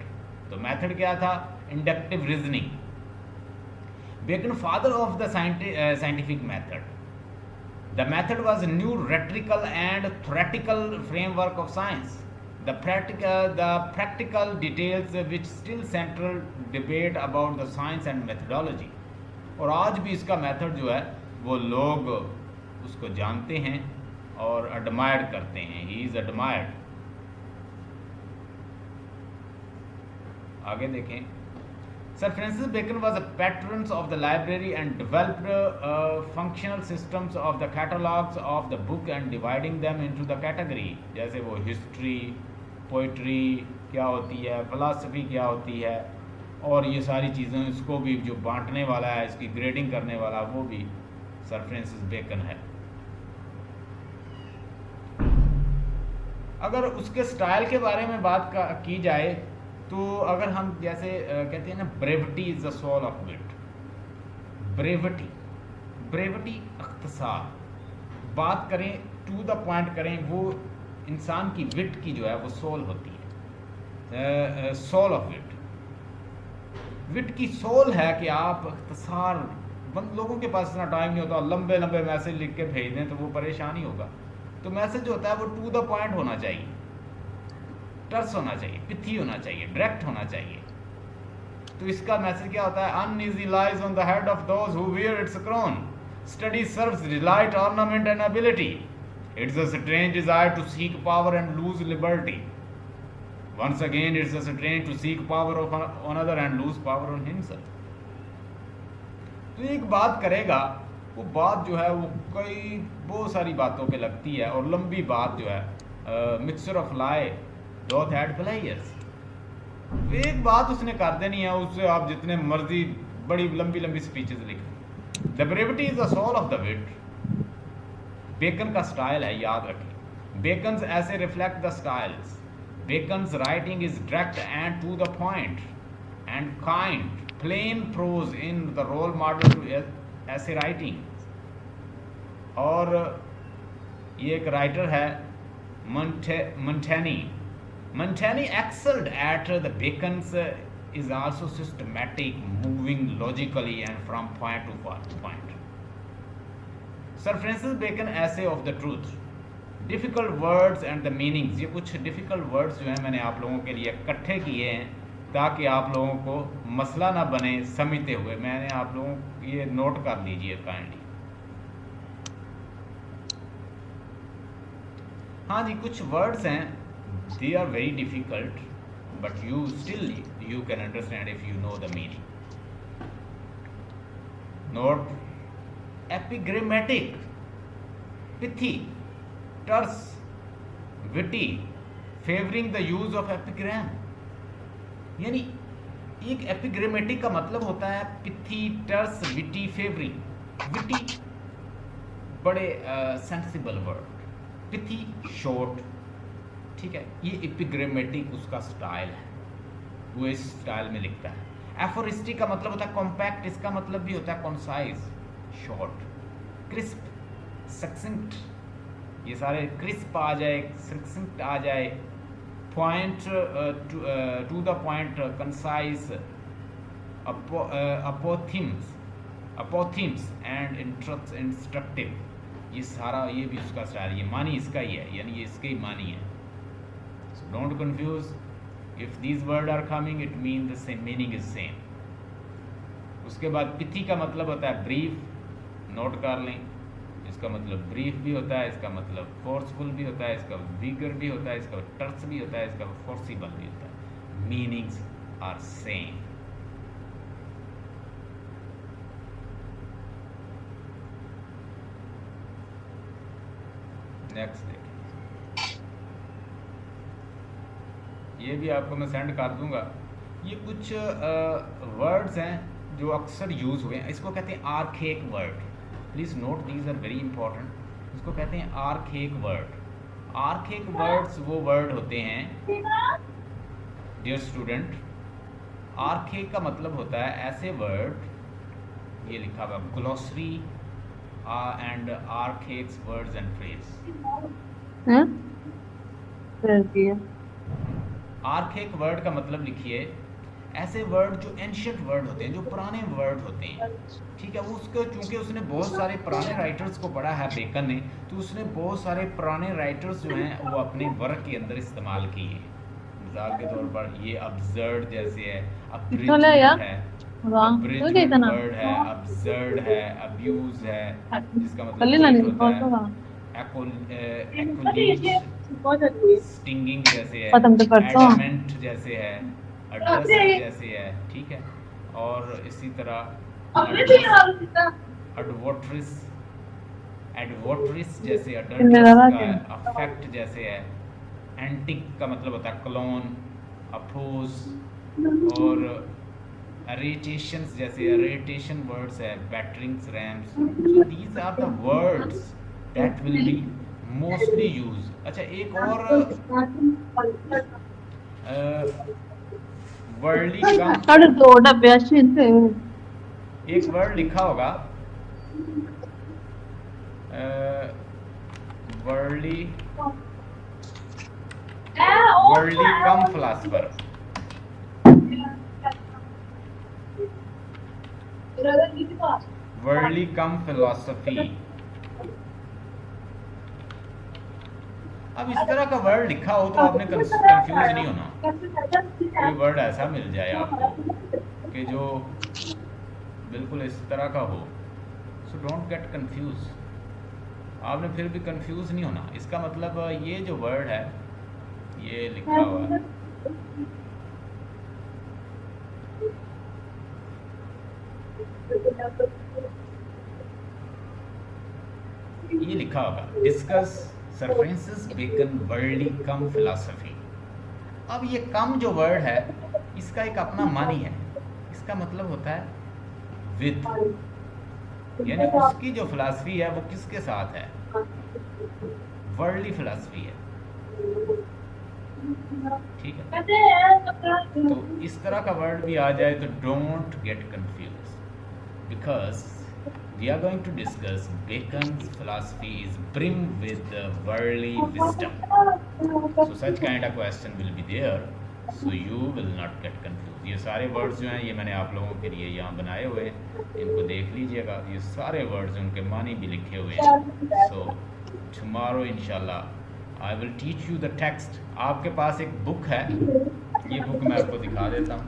तो मेथड क्या था? Inductive reasoning. Bacon father of the scientific method. The method was a new rhetorical and theoretical framework of science. The practical details which still central debate about the science and methodology. और आज भी इसका method जो है वो लोग उसको जानते हैं और एडमायर करते हैं. He is admired. आगे देखें. Sir Francis Bacon was a patron of the library and developed functional systems of the catalogs of the book and dividing them into the category. जैसे वो हिस्ट्री, पोइट्री क्या होती है, philosophy क्या होती है, और ये सारी चीज़ें इसको भी जो बांटने वाला है, इसकी ग्रेडिंग करने वाला, वो भी सर फ्रांसिस बेकन है. अगर उसके स्टाइल के बारे में बात की जाए तो अगर हम जैसे कहते हैं ना, brevity is the soul of wit. Brevity अख्तसार, बात करें, टू द पॉइंट करें, वो इंसान की विट की जो है वो सोल होती है. सोल ऑफ विट. विट की सोल है कि आप अख्तसार, लोगों के पास इतना टाइम नहीं होता, लंबे लंबे मैसेज लिख के भेज दें तो वो परेशानी होगा. तो मैसेज होता है वो टू द पॉइंट होना चाहिए, टर्स होना चाहिए, पिथी होना चाहिए, डायरेक्ट होना चाहिए. तो इसका मैसेज क्या होता है? Uneasy lies on the head of those who wear its crown. Study serves delight, ornament and ability. It's a strange desire to seek power and lose liberty. Once again, it's a strain to seek power of another and lose power on himself. तो एक बात करेगा, वो बात जो है वो कई बहुत सारी बातों पे लगती है, और लंबी बात जो है mixture of lie doth add pleasures. एक बात उसने कर देनी है, उससे आप जितने मर्जी बड़ी लंबी लंबी स्पीचेस लिखें। The brevity is the soul of the wit. Bacon का स्टाइल है, याद रखें। Bacon's essays reflect the styles. Bacon's writing is direct and to the point and kind, plain prose in the role model to essay writing। और ये एक writer है Montaigne। Montaigne excelled at the Bacon's is also systematic, moving logically and from point to point। Sir Francis Bacon essay of the truth। Difficult words and the meanings. ये कुछ difficult words जो हैं मैंने आप लोगों के लिए इकट्ठे किए हैं ताकि आप लोगों को मसला ना बने समझते हुए। मैंने आप लोगों को ये नोट कर लीजिए काइंडली। हाँ जी, कुछ वर्ड्स हैं, they are very difficult but you still you can understand if you know the meaning. Note epigrammatic, pithy, terse, witty, favouring the use of epigram. यानी एक एपिग्रामेटिक का मतलब होता है pithy, terse, witty, favouring. Witty बड़े sensible word, pithy short, ठीक है। ये एपिग्रामेटिक उसका स्टाइल है, वो इस स्टाइल में लिखता है। एफोरिस्टिक का मतलब होता है कॉम्पैक्ट, इसका मतलब भी होता है कॉन्साइज, शॉर्ट। क्रिस्प, सक्सेंट, ये सारे क्रिस्प आ जाए, सक्सेंट आ जाए, point to the point, concise, apothegms and instructive. ये सारा ये भी उसका स्टाइल, ये मानी इसका ही है, यानी ये इसके ही मानी है। So don't confuse, if these word are coming it mean the same meaning is same. उसके बाद पिथी का मतलब होता है ब्रीफ, नोट कर लें। इसका मतलब ब्रीफ भी होता है, इसका मतलब फोर्सफुल भी होता है, इसका विगर भी होता है, इसका टर्स भी होता है, इसका फोर्सिबल भी होता है। Meanings are same. नेक्स्ट देखिए, ये भी आपको मैं सेंड कर दूंगा। ये कुछ वर्ड्स हैं जो अक्सर यूज हुए हैं, इसको कहते हैं archaic word. Please note these are very important. इसको कहते हैं आर्केक वर्ड। आर्केक वर्ड्स वो वर्ड होते हैं डियर स्टूडेंट, आर्केक का मतलब होता है ऐसे वर्ड, ये लिखा हुआ ग्लोसरी एंड आर्केक्स words and phrase. Archaic word का मतलब लिखिए ऐसे वर्ड जो एंशियंट वर्ड होते हैं, जो पुराने वर्ड होते हैं, ठीक है। वो उसको चूंकि उसने बहुत सारे पुराने राइटर्स को पढ़ा है बेकन ने, तो उसने बहुत सारे पुराने राइटर्स जो हैं वो अपने वर्क के अंदर इस्तेमाल किए। मिसाल के तौर पर ये अब्सर्ड जैसे है, अब्रिजमेंट है, अब्रिजमेंट वर्ड है, अब्सर्ड है, अब्यूज है, जिसका मतलब होता है एक्वलीज, स्टिंगिंग जैसे है, एडमेंट जैसे है, एड्रेस जैसे है, ठीक है। और इसी तरह एडवर्ट्रिस जैसे, अडल्ट्रस का अफेक्ट जैसे है, एंटिक का मतलब होता है क्लोन, अपोज, और अरेटेशंस जैसे, अरेटेशन वर्ड्स है, batterings, rams. So these are the words that will be mostly use. अच्छा, एक और वर्ल्डली कम, एक वर्ड लिखा होगा worldly cum philosopher. Worldly cum philosophy. अब इस तरह का वर्ड लिखा हो तो आपने कंफ्यूज नहीं होना। कोई वर्ड ऐसा मिल जाए आपको कि जो बिल्कुल इस तरह का हो, सो डोंट गेट कंफ्यूज। आपने फिर भी कंफ्यूज नहीं होना। इसका मतलब ये जो वर्ड है, ये लिखा हुआ है ये लिखा होगा discuss sir Francis Bacon worldly cum philosophy. अब ये कम जो वर्ड है इसका एक अपना मानी है। इसका मतलब होता है विद, यानी उसकी जो फिलॉसफी है वो किसके साथ है, वर्ल्डली फिलॉसफी है। ठीक है, तो इस तरह का वर्ड भी आ जाए तो don't get confuse, because we are going to discuss Bacon's philosophy is brim with worldly wisdom. So such kind of question will be there, so you will not get confused. ये सारे words जो हैं ये मैंने आप लोगों के लिए यहाँ बनाए हुए हैं, इनको देख लीजिएगा। ये सारे वर्ड्स उनके मानी भी लिखे हुए हैं। So tomorrow इंशाल्लाह I will teach you the text. आपके पास एक बुक है, ये बुक मैं आपको दिखा देता हूँ।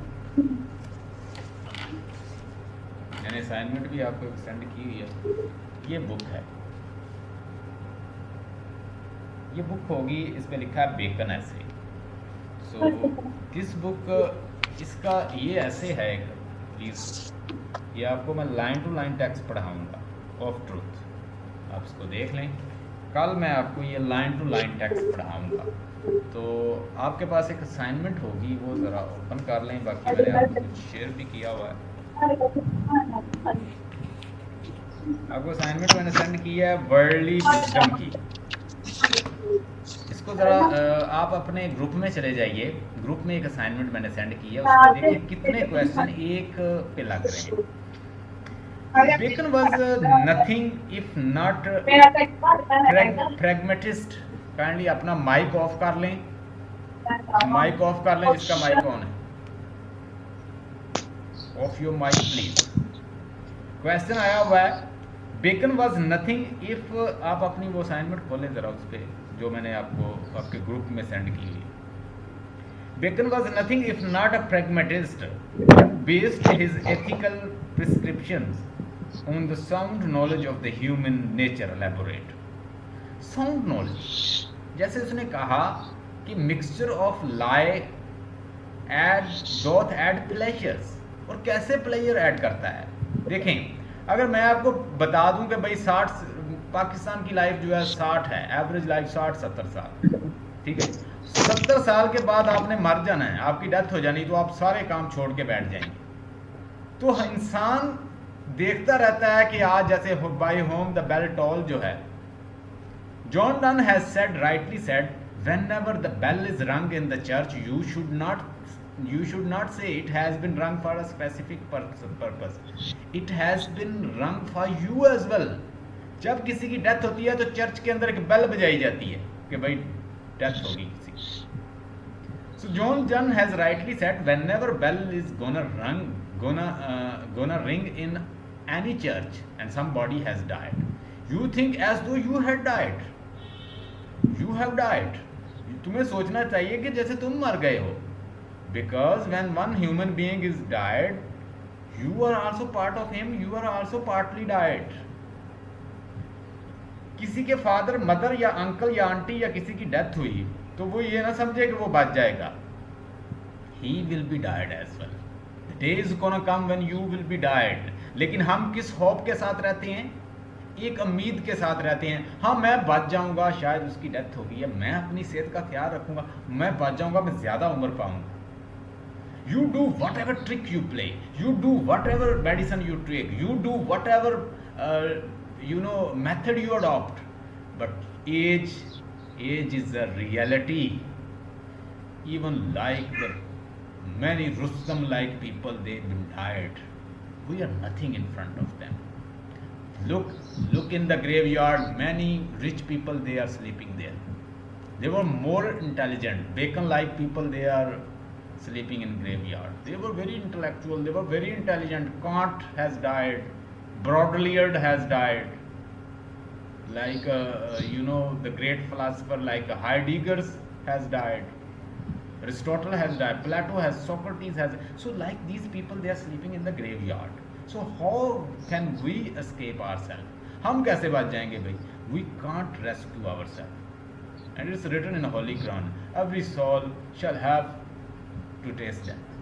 मैंने असाइनमेंट भी आपको सेंड की हुई है। ये बुक है, ये बुक होगी, इसमें लिखा है बेकन ऐसे। सो दिस बुक, इसका ये ऐसे है एक, प्लीज़ ये आपको मैं लाइन टू लाइन टेक्स्ट पढ़ाऊँगा ऑफ ट्रूथ, आप इसको देख लें। कल मैं आपको ये लाइन टू लाइन टेक्स्ट पढ़ाऊँगा, तो आपके पास एक असाइनमेंट होगी, वो ज़रा ओपन कर लें। बाकी मैंने आपको कुछ शेयर भी किया हुआ है। आपको असाइनमेंट मैंने सेंड किया है वर्ल्डली विजडम की। इसको ज़रा आप अपने ग्रुप में चले जाइए, ग्रुप में एक असाइनमेंट मैंने सेंड किया है, उसको देखिए कितने क्वेश्चन एक पे लग रहे हैं। Bacon was nothing if not pragmatist. Kindly अपना माइक ऑफ कर लें, माइक ऑफ कर लें जिसका माइक ऑन है। Off your mic please. Question आया हुआ है बेकन वाज नथिंग इफ, आप अपनी वो असाइनमेंट खोलें ज़रा उस पर जो मैंने आपको आपके ग्रुप में सेंड की हुई। Bacon was nothing if not a pragmatist but based his ethical prescriptions on the sound knowledge of the human nature. Elaborate. Sound knowledge, जैसे उसने कहा कि mixture of lie add doth add pleasures, और कैसे player add करता है। देखें, अगर मैं आपको बता दूं कि भाई 60 पाकिस्तान की लाइफ जो है 60 है, एवरेज लाइफ 60-70 साल, ठीक है, 70 साल के बाद आपने मर जाना है, आपकी डेथ हो जानी, तो आप सारे काम छोड़ के बैठ जाएंगे। तो इंसान देखता रहता है कि आज जैसे by whom the bell toll जो है, John Donne has said, rightly said, whenever the bell is rung in the church, you should not say it has been rung for a specific purpose. It has been rung for you as well. जब किसी की death होती है तो church के अंदर एक bell बजाई जाती है कि भाई डेथ होगी किसी की। So John Donne has rightly said, whenever bell is gonna ring in any church and somebody has died, you think as though you had died. You have died. तुम्हें सोचना चाहिए कि जैसे तुम मर गए हो, because when one human being is died, you are also part of him, you are also partly died. किसी के फादर, मदर या अंकल या आंटी या किसी की डेथ हुई तो वो ये ना समझे कि वो बच जाएगा। He will be died as well. The day is gonna come when you will be died. लेकिन हम किस होप के साथ रहते हैं, एक उम्मीद के साथ रहते हैं। हाँ, मैं बच जाऊंगा, शायद उसकी डेथ होगी, या मैं अपनी सेहत का ख्याल रखूंगा, मैं बच जाऊंगा, मैं ज़्यादा उम्र पाऊंगा। You do whatever trick you play, you do whatever medicine you take, you do whatever method you adopt, but age is a reality. Even like the many Rustam like people, they've been died. We are nothing in front of them. Look in the graveyard, many rich people, they are sleeping there. They were more intelligent. Bacon like people, they are sleeping in graveyard. They were very intellectual, they were very intelligent. Kant has died, Baudrillard has died, like the great philosopher like Heidegger has died, Aristotle has died, Plato has, Socrates has. So like these people, they are sleeping in the graveyard. So how can we escape ourselves? हम कैसे बच जाएंगे भाई? We can't rescue ourselves. And it's written in the Holy Quran, every soul shall have to taste death.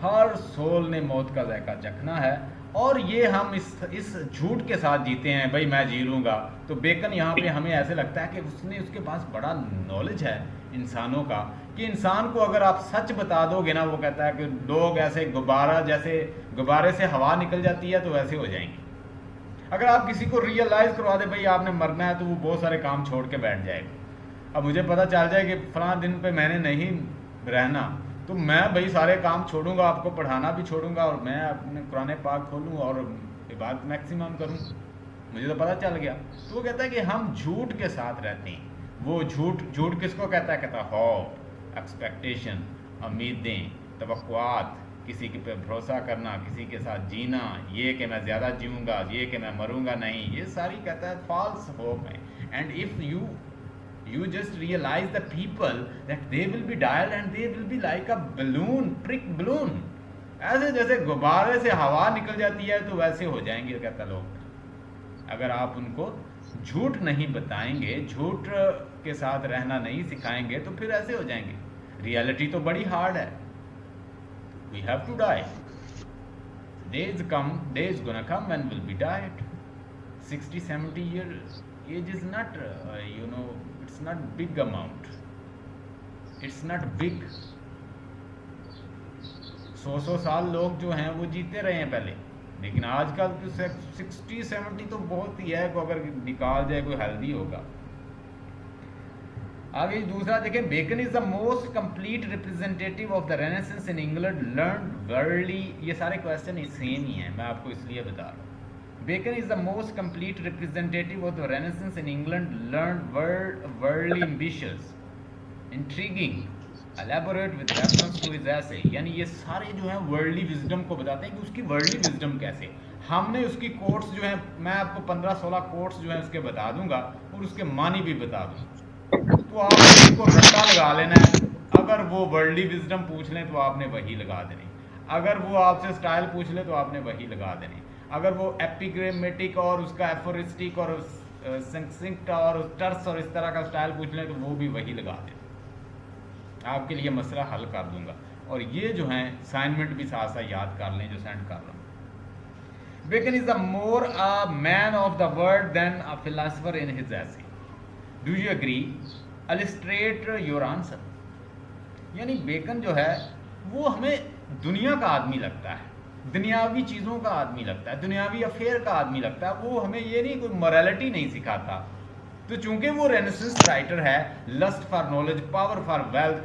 हर soul ने मौत का जायका चखना है, और ये हम इस झूठ के साथ जीते हैं, भाई मैं जी लूँगा। तो बेकन यहाँ पे हमें ऐसे लगता है कि उसके पास बड़ा नॉलेज है इंसानों का, कि इंसान को अगर आप सच बता दोगे ना, वो कहता है कि लोग ऐसे गुब्बारे से हवा निकल जाती है तो वैसे हो जाएंगे। अगर आप किसी को रियलाइज़ करवा दे भाई आपने मरना है, तो वो बहुत सारे काम छोड़ के बैठ जाएगा। अब मुझे पता चल जाए कि फलां दिन पे मैंने नहीं रहना, तो मैं भाई सारे काम छोड़ूंगा, आपको पढ़ाना भी छोड़ूंगा, और मैं अपने कुरान पाक खोलूँ और इबादत मैक्सिमम करूँ। मुझे तो पता चल गया। तो वो कहता है कि हम झूठ के साथ रहते हैं। वो झूठ किसको कहता है? कहता है होप, एक्सपेक्टेशन, उम्मीदें, तवक्कुआत, किसी के पे भरोसा करना, किसी के साथ जीना, ये कि मैं ज़्यादा जीऊँगा, ये कि मैं मरूंगा नहीं, ये सारी कहता है फॉल्स होप है। And if you just realize the people that they will be dialed and they will be like a balloon, prick balloon, ऐसे जैसे गुब्बारे से हवा निकल जाती है तो वैसे हो जाएंगे, कहता लोग। अगर आप उनको झूठ नहीं बताएंगे, झूठ के साथ रहना नहीं सिखाएंगे, तो फिर ऐसे हो जाएंगे। रियलिटी तो बड़ी हार्ड है। We have to die. Days gonna come and will be died. 60-70 years age is not it's not big amount, it's not big। 100 साल लोग जो हैं वो जीते रहे हैं पहले, लेकिन आजकल तो 60-70 तो बहुत ही है, को अगर निकाल जाए कोई हेल्दी होगा। आगे दूसरा देखें, Bacon is the most complete representative of the renaissance in England, learn worldly. ये सारे क्वेश्चन सेम ही हैं, मैं आपको इसलिए बता रहा हूँ। Bacon is the most complete representative of the Renaissance in England, learned, worldly ambitious, intriguing, elaborate with reference to his essay। यानी ये सारे जो हैं वर्ल्डली विजडम को बताते हैं कि उसकी वर्ल्डली विजडम कैसे। हमने उसकी कोट्स जो हैं, मैं आपको 15-16 कोट्स जो हैं उसके बता दूंगा और उसके मानी भी बता दूंगा, तो आपने इसको रट्टा लगा लेना है। अगर वो वर्ल्डली विजडम पूछ लें तो आपने वही लगा देनी, अगर वो आपसे स्टाइल पूछ ले तो आपने वही लगा देनी, अगर वो एपिग्रामेटिक और उसका एफोरिस्टिक और संक्सिंक्ट और टर्स और इस तरह का स्टाइल पूछ लें तो वो भी वही लगा दें। आपके लिए मसला हल कर दूंगा। और ये जो हैं असाइनमेंट भी साथ साथ याद कर लें जो सेंड कर रहा हूँ। Bacon is the more a man of the world than a philosopher in his essay. Do you agree? Illustrate your answer. यानी बेकन जो है वो हमें दुनिया का आदमी लगता है, दुनियावी चीज़ों का आदमी लगता है, दुनियावी अफेयर का आदमी लगता है। वो हमें ये नहीं, कोई मोरालिटी नहीं सिखाता। तो चूंकि वो रेनेसेंस राइटर है, lust for knowledge, power for wealth,